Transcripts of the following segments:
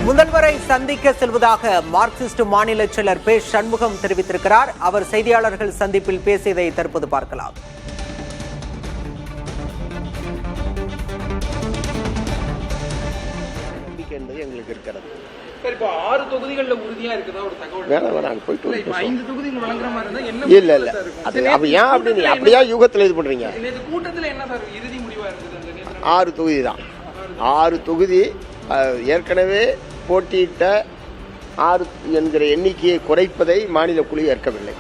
முதல்வரை சந்திக்க செல்வதாக மார்க்சிஸ்ட் மாநில செயலர் பே சண்முகம் தெரிவித்திருக்கிறார். அவர் செய்தியாளர்கள் சந்திப்பில் பேசியதை தற்போது பார்க்கலாம். என்பது எங்களுக்கு இருக்கிறது. இப்போ 6 தொகுதிகள்ல உறுதியா இருக்குதா ஒரு தகவல்? வேணாம் போயிட்டு 5 தொகுதிகள் வழங்குற மாதிரி இருந்தா என்ன? இல்ல அது அப்ப ஏன் அப்படி நீ அப்படியே யூகத்துல இது பண்றீங்க? நேத்து கூட்டத்துல என்ன சார் இறுதி முடிவா இருக்குது? 6 தொகுதி தான். 6 தொகுதி ஏற்கனவே போட்டியிட்ட 6 என்கிற எண்ணிக்கையை குறைப்பதை மாநில குழு ஏற்கவில்லை.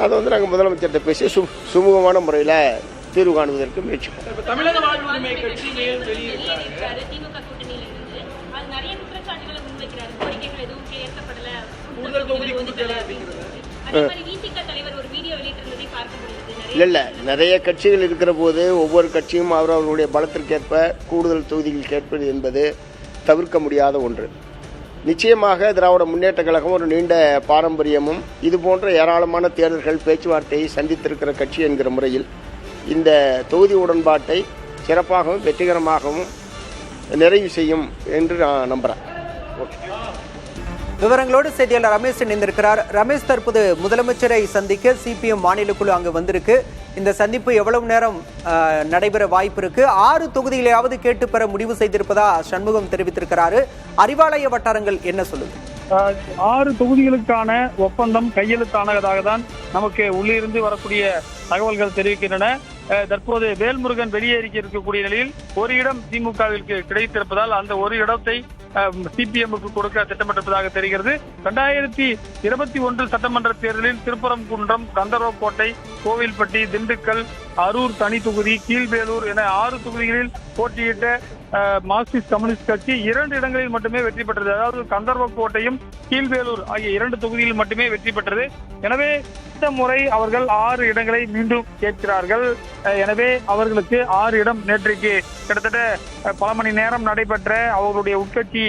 அதை நாங்கள் முதலமைச்சர்கிட்ட பேசி சுமூகமான முறையில் தீர்வு காணுவதற்கு முயற்சிப்போம். தமிழக வாழ்வுரிமை கட்சி வெளியிருக்காரு. இல்ல நிறைய கட்சிகள் இருக்கிற போது ஒவ்வொரு கட்சியும் அவர்களுடைய பலத்திற்கேற்ப கூடுதல் தொகுதிகள் கேட்பது என்பது தவிர்க்க முடியாத ஒன்று. நிச்சயமாக திராவிட முன்னேற்ற கழகம் ஒரு நீண்ட பாரம்பரியமும் இது போன்ற ஏராளமான தேர்தல்கள் பேச்சுவார்த்தையை சந்தித்திருக்கிற கட்சி என்கிற முறையில் இந்த தொகுதி உடன்பாட்டை சிறப்பாகவும் வெற்றிகரமாகவும் நிறைவு செய்யும் என்று நான் நம்புறேன். விவரங்களோடு செய்தியாளர் ரமேஷ் இணைந்திருக்கிறார். ரமேஷ், தற்போது முதலமைச்சரை சந்திக்க சிபிஎம் மாநில குழு அங்கு வந்திருக்கு. இந்த சந்திப்பு எவ்வளவு நேரம் நடைபெற வாய்ப்பு இருக்கு? 6 தொகுதிகளையாவது கேட்டு பெற முடிவு செய்திருப்பதா சண்முகம் தெரிவித்திருக்கிறாரு. அறிவாலய வட்டாரங்கள் என்ன சொல்லுது? 6 தொகுதிகளுக்கான ஒப்பந்தம் கையெழுத்தானதாக தான் நமக்கு உள்ளிருந்து வரக்கூடிய தகவல்கள் தெரிவிக்கின்றன. தற்போது வேல்முருகன் வெளியேறி இருக்கக்கூடிய நிலையில் ஒரு இடம் திமுகவிற்கு கிடைத்திருப்பதால் அந்த ஒரு இடத்தை சிபிஎம்முக்கு கொடுக்க திட்டமிட்டிருப்பதாக தெரிகிறது. 2021 சட்டமன்ற தேர்தலில் திருப்பரங்குன்றம், கந்தர்வக்கோட்டை, கோவில்பட்டி, திண்டுக்கல், அரூர் தனி தொகுதி, கீழ்வேலூர் என 6 தொகுதிகளில் போட்டியிட்ட மார்க்சிஸ்ட் கம்யூனிஸ்ட் கட்சி 2 இடங்களில் மட்டுமே வெற்றி பெற்றது. அதாவது கந்தர்வக்கோட்டையும் கீழ்வேலூர் ஆகிய 2 தொகுதியில் மட்டுமே வெற்றி பெற்றது. எனவே இந்த முறை அவர்கள் 6 இடங்களை மீண்டும் கேட்கிறார்கள். எனவே அவர்களுக்கு 6 இடம் நேற்றைக்கு கிட்டத்தட்ட பல மணி நேரம் நடைபெற்ற அவர்களுடைய உட்கட்சி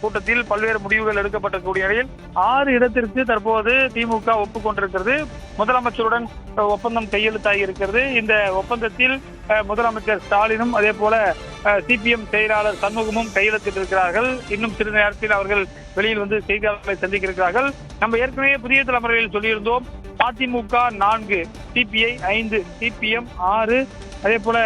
கூட்டத்தில் பல்வேறு முடிவுகள் எடுக்கப்பட்டக்கூடிய நிலையில் 6 இடத்திற்கு தற்போது திமுக ஒப்புக்கொண்டிருக்கிறது. முதலமைச்சருடன் ஒப்பந்தம் கையெழுத்தாகி இருக்கிறது. இந்த ஒப்பந்தத்தில் முதலமைச்சர் ஸ்டாலினும் அதே போல சிபிஎம் செயலாளர் சண்முகமும் கையெழுத்திட்டிருக்கிறார்கள். இன்னும் சிறிது நேரத்தில் அவர்கள் வெளியில் வந்து செய்தியாளர்களை சந்திக்க இருக்கிறார்கள். நம்ம ஏற்கனவே புதிய தலைமுறையில் சொல்லியிருந்தோம், அதிமுக 4, சிபிஐ 5, சிபிஎம் 6, அதே போல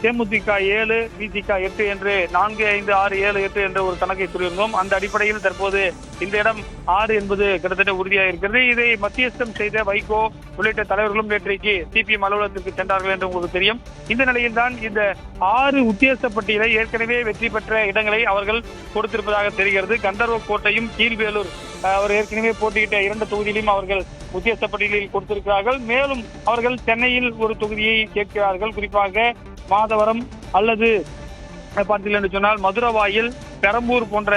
தேமுதிக 7, விசிக 8 என்று 4, 5, 6, 7, 8 என்ற ஒரு கணக்கை சொல்லியிருந்தோம். அந்த அடிப்படையில் தற்போது இந்த இடம் 6 என்பது கிட்டத்தட்ட உறுதியாக இருக்கிறது. இதை மத்தியஸ்தம் செய்த வைகோ உள்ளிட்ட தலைவர்களும் நேற்றைக்கு சிபிஎம் அலுவலகத்திற்கு சென்றார்கள் என்று உங்களுக்கு தெரியும். இந்த நிலையில் தான் இந்த 6 உத்தேச பட்டியலை ஏற்கனவே வெற்றி பெற்ற இடங்களை அவர்கள் கொடுத்திருப்பதாக தெரிகிறது. கந்தர்வக்கோட்டையும் கீழ்வேலூர் அவர் ஏற்கனவே போட்டியிட்ட 2 தொகுதியிலும் அவர்கள் உத்தேச பட்டியலில் கொடுத்திருக்கிறார்கள். மேலும் அவர்கள் சென்னையில் ஒரு தொகுதியை கேட்கிறார்கள். குறிப்பாக மாதவரம் அல்லது பார்த்தீர்கள் என்று சொன்னால் மதுரவாயில், பெரம்பூர் போன்ற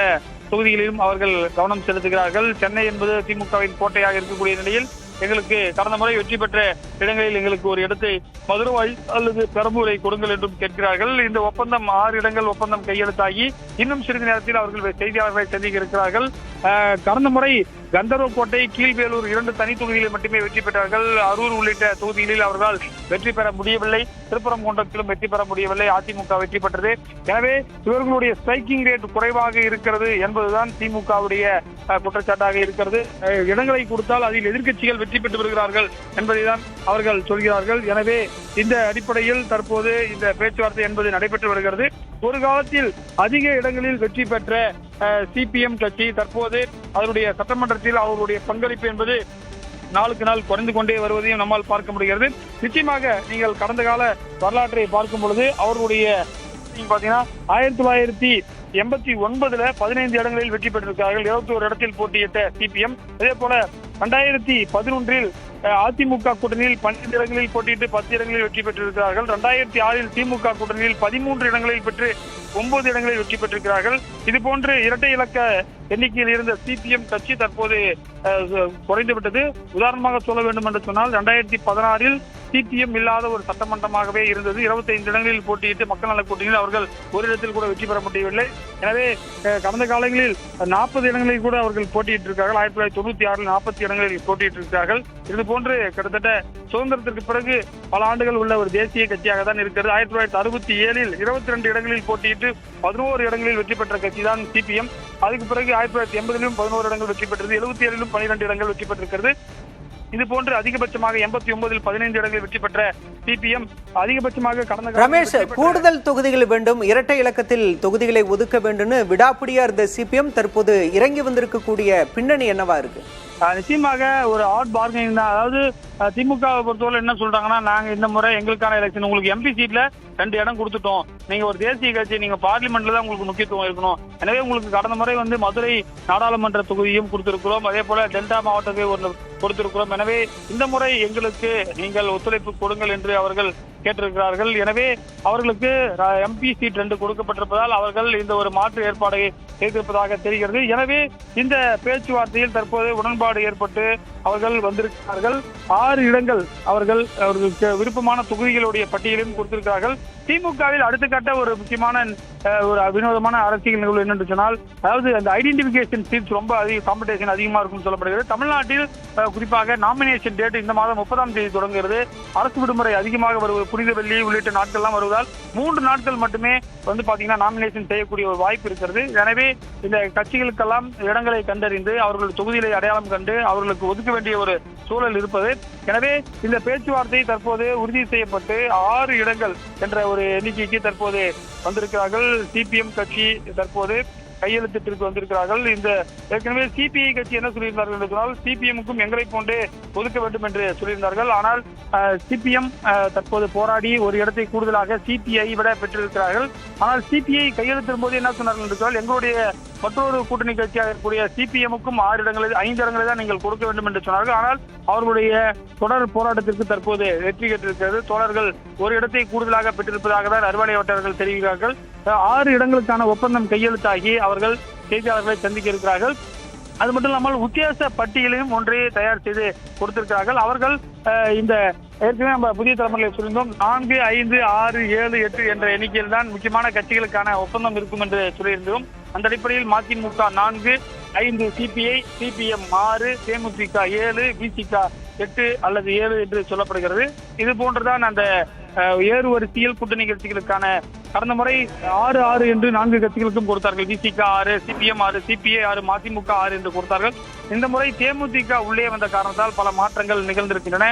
தொகுதிகளிலும் அவர்கள் கவனம் செலுத்துகிறார்கள். சென்னை என்பது திமுகவின் கோட்டையாக இருக்கக்கூடிய நிலையில் எங்களுக்கு கடந்த முறை வெற்றி பெற்ற இடங்களில் எங்களுக்கு ஒரு இடத்தை மதுரவாய் அல்லது பெரம்பூரை கொடுங்கள் என்றும் கேட்கிறார்கள். இந்த ஒப்பந்தம் 6 இடங்கள் ஒப்பந்தம் கையெழுத்தாகி இன்னும் சிறிது நேரத்தில் அவர்கள் செய்தியாளர்களை சந்திக்க இருக்கிறார்கள். கடந்த முறை கந்தர்வக்கோட்டை, கீழ்வேலூர் 2 தனி தொகுதிகளில் மட்டுமே வெற்றி பெற்றார்கள். அரூர் உள்ளிட்ட தொகுதிகளில் அவர்களால் வெற்றி பெற முடியவில்லை. திருப்பரங்குன்றத்திலும் வெற்றி பெற முடியவில்லை. அதிமுக வெற்றி பெற்றது. எனவே இவர்களுடைய ஸ்ட்ரைக்கிங் ரேட் குறைவாக இருக்கிறது என்பதுதான் திமுகவுடைய குற்றச்சாட்டாக இருக்கிறது. இடங்களை கொடுத்தால் அதில் எதிர்க்கட்சிகள் வெற்றி பெற்று வருகிறார்கள் என்பதைதான் அவர்கள் சொல்கிறார்கள். எனவே இந்த அடிப்படையில் தற்போது இந்த பேச்சுவார்த்தை என்பது நடைபெற்று வருகிறது. ஒரு காலத்தில் அதிக இடங்களில் வெற்றி பெற்ற சிபிஎம் கட்சி தற்போது அதனுடைய சட்டமன்றத்தில் அவர்களுடைய பங்களிப்பு என்பது நாளுக்கு நாள் குறைந்து கொண்டே வருவதையும் நம்மால் பார்க்க முடிகிறது. நிச்சயமாக நீங்கள் கடந்த கால வரலாற்றை பார்க்கும் பொழுது அவர்களுடைய பாத்தீங்கன்னா 1989 15 இடங்களில் வெற்றி பெற்றிருக்கிறார்கள். 21 இடத்தில் போட்டியிட்ட சிபிஎம். அதே போல 2011 அதிமுக கூட்டணியில் 12 இடங்களில் போட்டியிட்டு 10 இடங்களில் வெற்றி பெற்றிருக்கிறார்கள். 2006 திமுக கூட்டணியில் 13 இடங்களில் பெற்று 9 இடங்களில் வெற்றி பெற்றிருக்கிறார்கள். இது போன்று இரட்டை இலக்க எண்ணிக்கையில் இருந்த சிபிஎம் கட்சி தற்போது குறைந்துவிட்டது. உதாரணமாக சொல்ல வேண்டும் என்று சொன்னால் 2016 சிபிஎம் இல்லாத ஒரு சட்டமன்றமாகவே இருந்தது. 25 இடங்களில் போட்டியிட்டு மக்கள் நல கூட்டணியில் அவர்கள் ஒரு இடத்தில் கூட வெற்றி பெற முடியவில்லை. எனவே கடந்த காலங்களில் 40 இடங்களில் கூட அவர்கள் போட்டியிட்டிருக்கிறார்கள். 1996 40 இடங்களில் போட்டியிட்டிருக்கிறார்கள். இது போன்று கிட்டத்தட்ட சுதந்திரத்திற்கு பிறகு பல ஆண்டுகள் உள்ள ஒரு தேசிய கட்சியாக தான் இருக்கிறது. 1967 22 இடங்களில் போட்டியிட்டு 11 இடங்களில் வெற்றி பெற்ற கட்சி தான் சிபிஎம். அதுக்கு பிறகு 1980 11 இடங்கள் வெற்றி பெற்றது. 77 12 இடங்கள் வெற்றி பெற்றிருக்கிறது. இது போன்று அதிகபட்சமாக 89 15 இடங்களில் வெற்றி பெற்ற சிபிஎம் அதிகபட்சமாக கடந்த ரமேஷ், கூடுதல் தொகுதிகள் வேண்டும், இரட்டை இலக்கத்தில் தொகுதிகளை ஒதுக்க வேண்டும் விடாப்பிடியா இருந்த சிபிஎம் தற்போது இறங்கி வந்திருக்கக்கூடிய பின்னணி என்னவா இருக்கு? நிச்சயமாக ஒரு ஹார்ட் பார்கெனிங் தான். அதாவது திமுகவை பொறுத்தவரை என்ன சொல்றாங்கன்னா, நாங்க இந்த முறை எங்களுக்கான எலெக்ஷன் உங்களுக்கு எம்பி சீட்ல 2 இடம் கொடுத்துட்டோம். நீங்க ஒரு தேசிய கட்சி, நீங்க பார்லிமெண்ட்ல தான் உங்களுக்கு முக்கியத்துவம் இருக்கணும். எனவே உங்களுக்கு கடந்த முறை மதுரை நாடாளுமன்ற தொகுதியும் கொடுத்திருக்கிறோம். அதே போல டெல்டா மாவட்டத்தை ஒன்று கொடுத்திருக்கிறோம். எனவே இந்த முறை எங்களுக்கு நீங்கள் ஒத்துழைப்பு கொடுங்கள் என்று அவர்கள் கேட்டிருக்கிறார்கள். எனவே அவர்களுக்கு எம்பி சீட் 2 கொடுக்கப்பட்டிருப்பதால் அவர்கள் இந்த ஒரு மாற்று ஏற்பாடை செய்திருப்பதாக தெரிகிறது. எனவே இந்த பேச்சுவார்த்தையில் தற்போது உடன்பாடு ஏற்பட்டு அவர்கள் வந்திருக்கிறார்கள். 6 இடங்கள் அவர்களுக்கு விருப்பமான தொகுதிகளுடைய பட்டியலையும் கொடுத்திருக்கிறார்கள். திமுகவில் அடுத்த கட்ட ஒரு முக்கியமான ஒரு வினோதமான அரசியல் நிகழ்வு என்னென்று சொன்னால், அதாவது அந்த ஐடென்டிபிகேஷன் சீட்ஸ் ரொம்ப காம்படிஷன் அதிகமா இருக்கும் சொல்லப்படுகிறது. தமிழ்நாட்டில் குறிப்பாக நாமினேஷன் டேட் இந்த மாதம் 30ஆம் தேதி தொடங்குகிறது. அரசு விடுமுறை அதிகமாக வருவது, புனித வெள்ளி உள்ளிட்ட நாட்கள்லாம் வருவதால் 3 நாட்கள் மட்டுமே பாத்தீங்கன்னா நாமினேஷன் செய்யக்கூடிய ஒரு வாய்ப்பு இருக்கிறது. எனவே இந்த கட்சிகளுக்கெல்லாம் இடங்களை கண்டறிந்து அவர்கள் தொகுதிகளை அடையாளம் கண்டு அவர்களுக்கு ஒதுக்க வேண்டிய ஒரு சூழல் இருப்பது. எனவே இந்த பேச்சுவார்த்தை தற்போது உறுதி செய்யப்பட்டு 6 இடங்கள் என்ற ஒரு எண்ணிக்கைக்கு தற்போது வந்திருக்கிறார்கள். சிபிஎம் கட்சி தற்போது கையெழுத்திற்கு வந்திருக்கிறார்கள். இந்த ஏற்கனவே சிபிஐ கட்சி என்ன சொல்லியிருந்தார்கள் என்று சொன்னால், சிபிஎம்முக்கும் எங்களை போன்றே ஒதுக்க வேண்டும் என்று சொல்லியிருந்தார்கள். ஆனால் சிபிஎம் தற்போது போராடி ஒரு இடத்தை கூடுதலாக சிபிஐ விட பெற்றிருக்கிறார்கள். ஆனால் சிபிஐ கையெழுத்திடும் போது என்ன சொன்னார்கள் என்று சொன்னால், எங்களுடைய மற்றொரு கூட்டணி கட்சியாக இருக்கக்கூடிய சிபிஎம்முக்கும் 5 இடங்களை தான் நீங்கள் கொடுக்க வேண்டும் என்று சொன்னார்கள். ஆனால் அவர்களுடைய தொடர் போராட்டத்திற்கு தற்போது வெற்றி பெற்றிருக்கிறது. தோழர்கள் ஒரு இடத்தை கூடுதலாக பெற்றிருப்பதாக தான் அறிவாலய வட்டாரர்கள் தெரிவிக்கிறார்கள். 6 இடங்களுக்கான ஒப்பந்தம் கையெழுத்தாகி அவர்கள் செய்தியாளர்களை சந்திக்க இருக்கிறார்கள். அது மட்டும் இல்லாமல் உத்தியாச பட்டியலையும் ஒன்றை தயார் செய்து கொடுத்திருக்கிறார்கள். அவர்கள் இந்த ஏற்கனவே நம்ம புதிய தலைமுறையில் சொல்லியிருந்தோம், 4, 5, 6, 7, 8 என்ற எண்ணிக்கையில் தான் முக்கியமான கட்சிகளுக்கான ஒப்பந்தம் இருக்கும் என்று சொல்லியிருந்தோம். அந்த அடிப்படையில் மதிமுக 4, 5 சிபிஐ, சிபிஎம் 6, தேமுதிக 7, விசிக 8 அல்லது 7 என்று சொல்லப்படுகிறது. இது போன்றுதான் அந்த ஏறு வரிசையில் கூட்டணி கட்சிகளுக்கான கடந்த முறை 6, 6 என்று 4 கட்சிகளுக்கும் கொடுத்தார்கள். விசிக 6, சிபிஎம் 6, சிபிஐ 6, மதிமுக 6 என்று கொடுத்தார்கள். இந்த முறை தேமுதிக உள்ளே வந்த காரணத்தால் பல மாற்றங்கள் நிகழ்ந்திருக்கின்றன.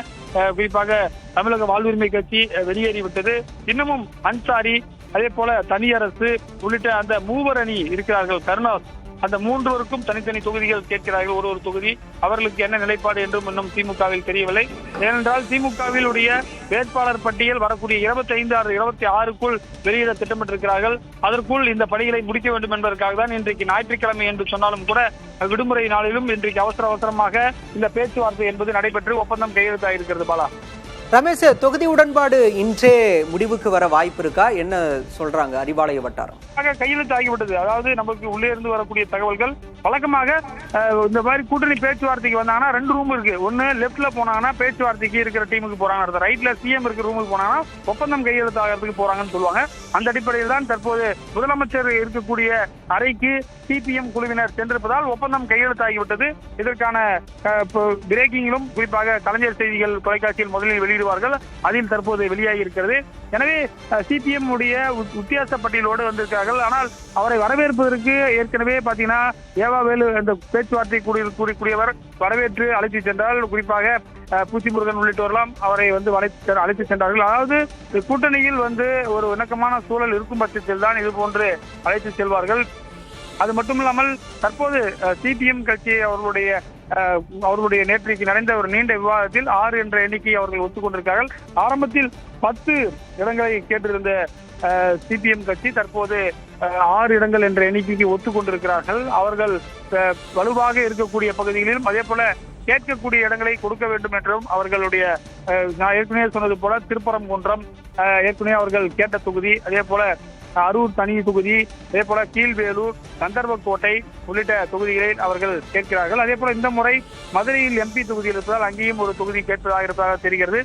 குறிப்பாக தமிழக வாழ்வுரிமை கட்சி வெளியேறிவிட்டது. இன்னமும் அன்சாரி, அதே போல தனியரசு உள்ளிட்ட அந்த 3 அணி இருக்கிறார்கள். கருணாஸ், அந்த 3 தனித்தனி தொகுதிகள் கேட்கிறார்கள். ஒரு தொகுதி. அவர்களுக்கு என்ன நிலைப்பாடு என்றும் இன்னும் திமுகவில் தெரியவில்லை. ஏனென்றால் திமுகவில் உடைய வேட்பாளர் பட்டியல் வரக்கூடிய 25, 26க்குள் வெளியிட திட்டமிட்டிருக்கிறார்கள். அதற்குள் இந்த பணிகளை முடிக்க வேண்டும் என்பதற்காக தான் இன்றைக்கு ஞாயிற்றுக்கிழமை என்று சொன்னாலும் கூட விடுமுறை நாளிலும் இன்றைக்கு அவசரமாக இந்த பேச்சுவார்த்தை என்பது நடைபெற்று ஒப்பந்தம் கையெழுத்தாயிருக்கிறது. பாலா, ரமேஷ், தொகுதி உடன்பாடு இன்றே முடிவுக்கு வர வாய்ப்பு இருக்கா? என்ன சொல்றாங்க அறிவாலய வட்டாரம்? கையெழுத்து ஆகிவிட்டது. அதாவது நமக்கு உள்ளே இருந்து வரக்கூடிய தகவல்கள் வழக்கமாக இந்த மாதிரி கூட்டணி பேச்சுவார்த்தைக்கு வந்தாங்கன்னா 2 ரூம் இருக்கு. ஒன்னு லெப்ட்ல போனாங்கன்னா பேச்சுவார்த்தைக்கு இருக்கிற டீமுக்கு போறாங்க, ரைட்ல சிஎம் இருக்கிற ரூமுக்கு போனாங்கன்னா ஒப்பந்தம் கையெழுத்து ஆகிறதுக்கு போறாங்கன்னு சொல்லுவாங்க. அந்த அடிப்படையில் தான் தற்போது முதலமைச்சர் இருக்கக்கூடிய அறைக்கு சிபிஎம் குழுவினர் சென்றிருப்பதால் ஒப்பந்தம் கையெழுத்தாகிவிட்டது. இதற்கான பிரேக்கிங்கிலும் குறிப்பாக கலைஞர் செய்திகள் தொலைக்காட்சியில் முதலில் வெளியிடுவார்கள். அதில் தற்போது வெளியாகி இருக்கிறது. எனவே சிபிஎம் உடைய வித்தியாச பட்டியலோடு வந்திருக்கிறார்கள். ஆனால் அவரை வரவேற்பதற்கு ஏற்கனவே பாத்தீங்கன்னா ஏவாவேலு அந்த பேச்சுவார்த்தை கூடியவர் வரவேற்று அழைத்து சென்றால், குறிப்பாக பூச்சி முருகன் உள்ளிட்டோரெல்லாம் அவரை அழைத்து சென்றார்கள். அதாவது கூட்டணியில் ஒரு இணக்கமான சூழல் இருக்கும் பட்சத்தில் தான் இது போன்று அழைத்து செல்வார்கள். அது மட்டும் இல்லாமல் தற்போது சிபிஎம் கட்சி அவர்களுடைய நேற்றைக்கு நடந்த ஒரு நீண்ட விவாதத்தில் 6 என்ற எண்ணிக்கையை அவர்கள் ஒத்துக்கொண்டிருக்கிறார்கள். ஆரம்பத்தில் 10 இடங்களை கேட்டிருந்த சிபிஎம் கட்சி தற்போது 6 இடங்கள் என்ற எண்ணிக்கைக்கு ஒத்துக்கொண்டிருக்கிறார்கள். அவர்கள் வலுவாக இருக்கக்கூடிய பகுதிகளிலும் அதே போல கேட்கக்கூடிய இடங்களை கொடுக்க வேண்டும் என்றும் அவர்களுடைய, நான் ஏற்கனவே சொன்னது போல திருப்பரங்குன்றம் ஏற்கனவே அவர்கள் கேட்ட தொகுதி, அதே போல அரூர் தனி தொகுதி, அதே போல கீழ்வேலூர், கந்தர்வக்கோட்டை உள்ளிட்ட தொகுதிகளில் அவர்கள் கேட்கிறார்கள். அதே போல இந்த முறை மதுரையில் எம்பி தொகுதியில் இருப்பதால் அங்கேயும் ஒரு தொகுதி கேட்பதாக இருப்பதாக தெரிகிறது.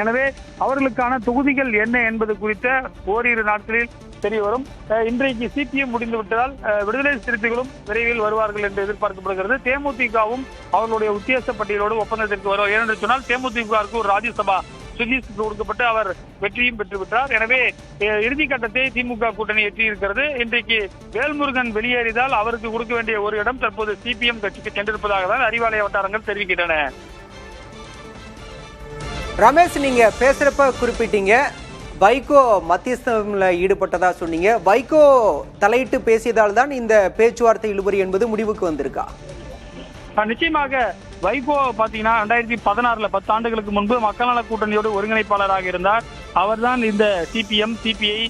எனவே அவர்களுக்கான தொகுதிகள் என்ன என்பது குறித்த ஓரிரு நாட்களில் தெரிய வரும். இன்றைக்கு சிபிஎம் முடிந்து விட்டதால் விடுதலை சிறுத்தைகளும் விரைவில் வருவார்கள் என்று எதிர்பார்க்கப்படுகிறது. தேமுதிகவும் அவர்களுடைய உத்தேச பட்டியலோடு ஒப்பந்தத்திற்கு வருவார். ஏனென்று சொன்னால் தேமுதிகவுக்கு ஒரு ராஜ்யசபா சுஜித்துக்கு கொடுக்கப்பட்டு அவர் வெற்றியும் பெற்றுவிட்டார். எனவே இறுதிக்கட்டத்தை திமுக கூட்டணி எட்டியிருக்கிறது. இன்றைக்கு வேல்முருகன் வெளியேறியதால் அவருக்கு கொடுக்க வேண்டிய ஒரு இடம் தற்போது சிபிஎம் கட்சிக்கு சென்றிருப்பதாக தான் அறிவாலய வட்டாரங்கள் தெரிவிக்கின்றன. ரமேஷ், நீங்க பேசுறப்ப குறிப்பிட்டீங்க வைகோ மத்தியஸ்தம்ல ஈடுபட்டதா சொன்னீங்க. வைகோ தலையிட்டு பேசியதால் தான் இந்த பேச்சுவார்த்தை இழுபறி என்பது முடிவுக்கு வந்திருக்கா? நிச்சயமாக வைகோ பாத்தீங்கன்னா 2016 10 ஆண்டுகளுக்கு முன்பு மக்கள் நல கூட்டணியோடு ஒருங்கிணைப்பாளராக இருந்தார். அவர்தான் இந்த சிபிஎம், சிபிஐ,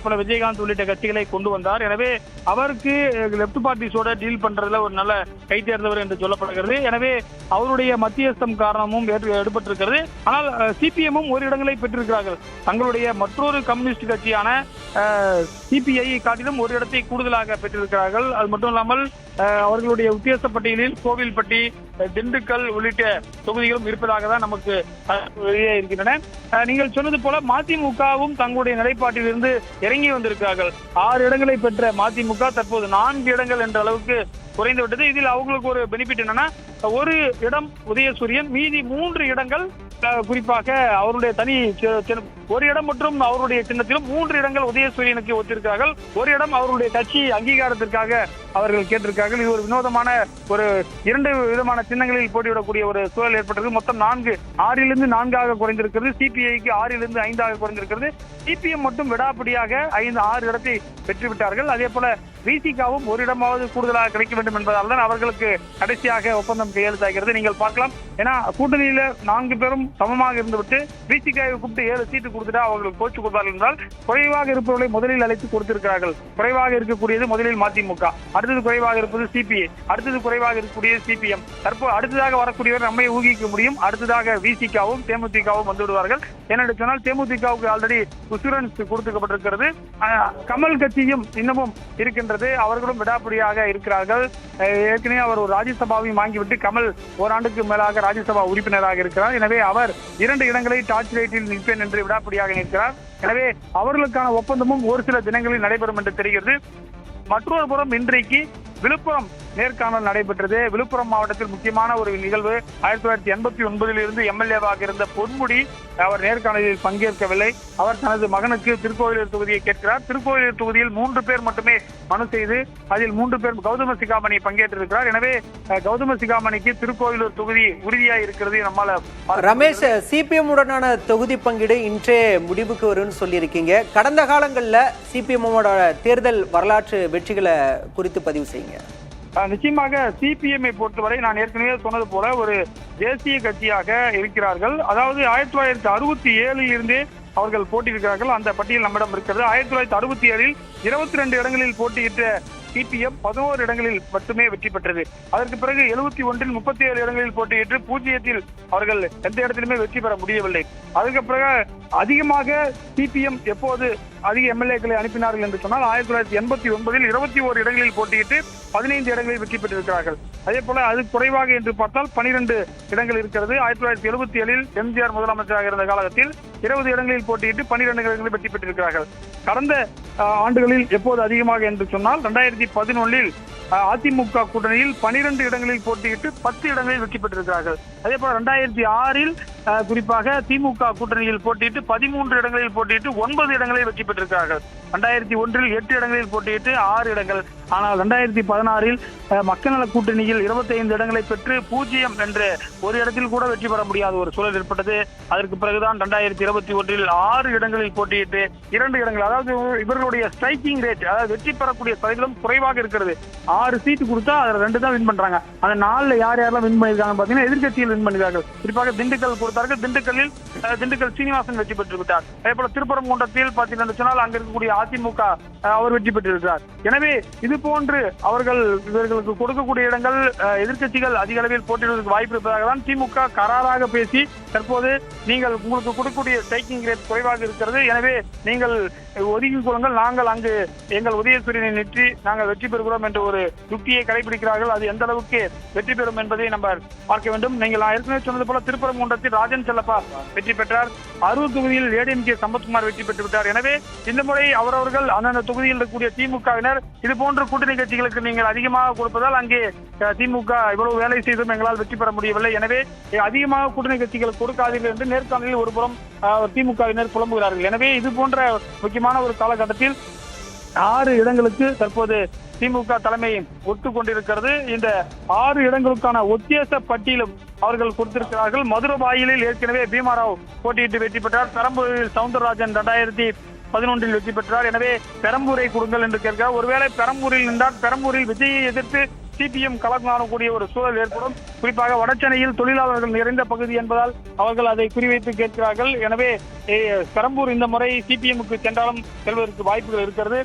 போல விஜயகாந்த் உள்ளிட்ட கட்சிகளை கொண்டு வந்தார். எனவே அவருக்கு லெப்ட் பார்ட்டிஸோட டீல் பண்றதுல ஒரு நல்ல கை தேர்ந்தவர் என்று சொல்லப்படுகிறது. எனவே அவருடைய மத்தியஸ்தம் காரணமும் எடுபட்டிருக்கிறது. ஆனால் சிபிஎம்மும் ஒரு இடங்களை பெற்றிருக்கிறார்கள். தங்களுடைய மற்றொரு கம்யூனிஸ்ட் கட்சியான சிபிஐ காட்டிலும் ஒரு இடத்தை கூடுதலாக பெற்றிருக்கிறார்கள். அது மட்டும் இல்லாமல் அவர்களுடைய உத்தேச பட்டியலில் கோவில்பட்டி, திண்டுக்கல் உள்ளிட்ட தொகுதிகளும் இருப்பதாக தான் நமக்கு வெளியே இருக்கின்றன. நீங்கள் சொன்னது போல மதிமுகவும் தங்களுடைய நிலைப்பாட்டிலிருந்து இறங்கி வந்திருக்கிறார்கள். 6 இடங்களை பெற்ற மதிமுக தற்போது 4 இடங்கள் என்ற அளவுக்கு குறைந்து விட்டது. இதில் அவங்களுக்கு ஒரு பெனிஃபிட் என்னன்னா, ஒரு இடம் உதயசூரியன், மீதி 3 இடங்கள் குறிப்பாக அவருடைய தனி ஒரு இடம் மற்றும் அவருடைய சின்னத்திலும் 3 இடங்கள் உதயசூரியனுக்கு ஒத்திருக்கிறார்கள். ஒரு இடம் அவருடைய கட்சி அங்கீகாரத்திற்காக அவர்கள் கேட்டிருக்கார்கள். இது ஒரு வினோதமான ஒரு 2 விதமான சின்னங்களில் போட்டியிடக்கூடிய ஒரு சூழல் ஏற்பட்டது. மொத்தம் 6லிருந்து 4 குறைந்திருக்கிறது. சிபிஐக்கு 6லிருந்து 5 குறைந்திருக்கிறது. சிபிஎம் மட்டும் விடாப்பிடியாக 6 இடத்தை பெற்றுவிட்டார்கள். அதே போல விசிகாவும் ஒரு இடமாவது கூடுதலாக கிடைக்க வேண்டும் என்பதால் தான் அவர்களுக்கு கடைசியாக ஒப்பந்தம் கையெழுத்தாகிறது. நீங்கள் பார்க்கலாம், ஏன்னா கூட்டணியில 4 பேரும் சமமாக இருந்துவிட்டு விசிகாவை கூப்பிட்டு 7 சீட்டு கொடுத்துட்டா அவர்கள் கோச்சு கொடுப்பார்கள் என்றால், குறைவாக இருப்பவர்களை முதலில் அழைத்து கொடுத்திருக்கிறார்கள். குறைவாக இருக்கக்கூடியது முதலில் மதிமுக, அடுத்தது குறைவாக இருப்பது சிபிஐ, அடுத்தது குறைவாக இருக்கக்கூடியது சிபிஎம். தற்போது அடுத்ததாக வரக்கூடியவர் நம்மை ஊகிக்க முடியும். அடுத்ததாக விசிகாவும் தேமுதிகவும் வந்து விடுவார்கள். ஏனென்று சொன்னால் தேமுதிகவுக்கு ஆல்ரெடி இன்சூரன்ஸ் கொடுக்கப்பட்டிருக்கிறது. கமல் கட்சியும் இன்னமும் இருக்கின்றது. அவர்களும் விடாப்பிடியாக இருக்கிறார்கள். ஏற்கனவே அவர் ஒரு ராஜ்யசபாவையும் வாங்கிவிட்டு கமல் ஓராண்டுக்கு மேலாக ராஜ்யசபா உறுப்பினராக இருக்கிறார். எனவே அவர் 2 இடங்களை டார்ச் லைட்டில் நிற்பேன் என்று விடாப்பிடியாக நிற்கிறார். எனவே அவர்களுக்கான ஒப்பந்தமும் ஒரு சில தினங்களில் நடைபெறும் என்று தெரிகிறது. மற்றொரு புறம் இன்றைக்கு விழுப்புரம் நேர்காணல் நடைபெற்றது. விழுப்புரம் மாவட்டத்தில் முக்கியமான ஒரு நிகழ்வு. 1989 இருந்து எம்எல்ஏவாக இருந்த பொன்முடி அவர் நேர்காணலில் பங்கேற்கவில்லை. அவர் தனது மகனுக்கு திருக்கோயிலூர் தொகுதியை கேட்கிறார். திருக்கோயிலூர் தொகுதியில் 3 பேர் மட்டுமே மனு செய்து அதில் 3 பேர் கௌதம சிகாமணி பங்கேற்றிருக்கிறார். எனவே கௌதம சிகாமணிக்கு திருக்கோயிலூர் தொகுதி உறுதியாக இருக்கிறது. நம்மால ரமேஷ், சிபிஎம் உடனான தொகுதி பங்கீடு இன்றே முடிவுக்கு வரும்னு சொல்லியிருக்கீங்க. கடந்த காலங்களில் சிபிஎம்மோட தேர்தல் வரலாற்று வெற்றிகளை குறித்து பதிவு செய்யுங்க. நிச்சயமாக சிபிஎம்ஐ பொறுத்தவரை நான் ஏற்கனவே சொன்னது போல ஒரு தேசிய கட்சியாக இருக்கிறார்கள். அதாவது 1967 இருந்தே அவர்கள் போட்டியிருக்கிறார்கள். அந்த பட்டியல் நம்மிடம் இருக்கிறது. 1967 22 இடங்களில் போட்டியிட்ட சிபிஎம் 11 இடங்களில் மட்டுமே வெற்றி பெற்றது. அதற்கு பிறகு 71 37 இடங்களில் போட்டியிட்டு 0 அவர்கள் எந்த இடத்திலுமே வெற்றி பெற முடியவில்லை. அதுக்கு பிறகு அதிகமாக சிபிஎம் எப்போது அதிக எம்எல்ஏக்களை அனுப்பினார்கள் என்று சொன்னால் 1989 21 இடங்களில் போட்டியிட்டு 15 இடங்களில் வெற்றி பெற்றிருக்கிறார்கள். அதே போல அது குறைவாக என்று பார்த்தால் 12 இடங்கள் இருக்கிறது. 1977 எம்ஜிஆர் முதலமைச்சராக இருந்த காலத்தில் 20 இடங்களில் போட்டியிட்டு 12 இடங்களில் வெற்றி பெற்றிருக்கிறார்கள். கடந்த ஆண்டுகளில் எப்போது அதிகமாக என்று சொன்னால் 2011 அதிமுக கூட்டணியில் 12 இடங்களில் போட்டியிட்டு 10 இடங்களில் வெற்றி பெற்றிருக்கிறார்கள். அதே போல 2006 குறிப்பாக திமுக கூட்டணியில் போட்டியிட்டு 13 இடங்களில் போட்டியிட்டு 9 இடங்களில் வெற்றி பெற்றிருக்கிறார்கள். 2001 8 இடங்களில் போட்டியிட்டு 6 இடங்கள். ஆனால் 2016 மக்கள் நல கூட்டணியில் 25 இடங்களை பெற்று 0 என்று ஒரு இடத்தில் கூட வெற்றி பெற முடியாத ஒரு சூழல் ஏற்பட்டது. அதற்கு பிறகுதான் 2021 6 இடங்களில் போட்டியிட்டு 2 இடங்கள், அதாவது இவர்களுடைய ஸ்ட்ரைக்கிங் ரேட், அதாவது வெற்றி பெறக்கூடிய சதவீதம் குறைவாக இருக்கிறது. 6 சீட்டு கொடுத்தா அதுல 2 தான் வின் பண்றாங்க. அந்த 4 யாரெல்லாம் வின் பண்ணிருக்காங்க பாத்தீங்கன்னா எதிர்கட்சியில் வின் பண்ணிருக்காங்க. குறிப்பாக திண்டுக்கல் கொடுத்தார்கள். திண்டுக்கல் சீனிவாசன் வெற்றி பெற்று விட்டார். அதே போல திருப்பரங்குன்றத்தில் பாத்தீங்கன்னா சொன்னால் அங்க இருக்கக்கூடிய அதிமுக அவர் வெற்றி பெற்றிருக்கிறார். எனவே இது போன்று இவர்களுக்கு கொடுக்கக்கூடிய இடங்கள் எதிர்கட்சிகள் அதிக அளவில் போட்டியிடுவதற்கு வாய்ப்பு இருப்பதாக தான் திமுக கராராக பேசி தற்போது நீங்கள் உங்களுக்கு கொடுக்கக்கூடிய ஸ்ட்ரைக்கிங் ரேட் குறைவாக இருக்கிறது, எனவே நீங்கள் ஒதுக்கிக் கொள்ளுங்கள், நாங்கள் அங்கு எங்கள் உதயசூரியனை நிற்றி நாங்கள் வெற்றி பெறுகிறோம் என்ற ஒரு யுக்தியை கடைபிடிக்கிறார்கள். அது எந்த அளவுக்கு வெற்றி பெறும் என்பதை நம்ம பார்க்க வேண்டும். நீங்கள் ஏற்கனவே சொன்னது போல திருப்பரங்குன்றத்தில் ராஜன் செல்லப்பா வெற்றி பெற்றார். அரூர் தொகுதியில் ஏடிஎம்கே சம்பத்குமார் வெற்றி பெற்று விட்டார். எனவே இந்த முறை அவரவர்கள் அந்தந்த தொகுதியில் இருக்கக்கூடிய திமுகவினர் இது போன்ற கூட்டணி கட்சிகளுக்கு நீங்கள் அதிகமாக கொடுப்பதால் அங்கே திமுக இவ்வளவு வேலை செய்தும் எங்களால் வெற்றி பெற முடியவில்லை, எனவே அதிகமாக கூட்டணி கட்சிகள் கொடுக்காதீர்கள் என்று நேர்காணலில் ஒருபுறம் திமுகவினர் புலம்புகிறார்கள். எனவே இது போன்ற முக்கியமான ஒரு காலகட்டத்தில் 6 இடங்களுக்கு தற்போது திமுக தலைமை ஒத்துக்கொண்டிருக்கிறது. இந்த 6 இடங்களுக்கான உத்தேச பட்டியலும் அவர்கள் கொடுத்திருக்கிறார்கள். மதுரவாயிலில் ஏற்கனவே பீமாராவ் போட்டியிட்டு வெற்றி பெற்றார். பெரம்பூரில் சவுந்தரராஜன் 2011 வெற்றி பெற்றார். எனவே பெரம்பூரை கொடுங்கள் என்று கேட்கிறார். ஒருவேளை பெரம்பூரில் நின்றால் பெரம்பூரில் விஜயை எதிர்த்து சிபிஎம் களம் காணக்கூடிய ஒரு சூழல் ஏற்படும். குறிப்பாக வடசென்னையில் தொழிலாளர்கள் நிறைந்த பகுதி என்பதால் அவர்கள் அதை குறிவைத்து கேட்கிறார்கள். எனவே பெரம்பூர் இந்த முறை சிபிஎம்முக்கு சென்றாலும் செல்வதற்கு வாய்ப்புகள் இருக்கிறது.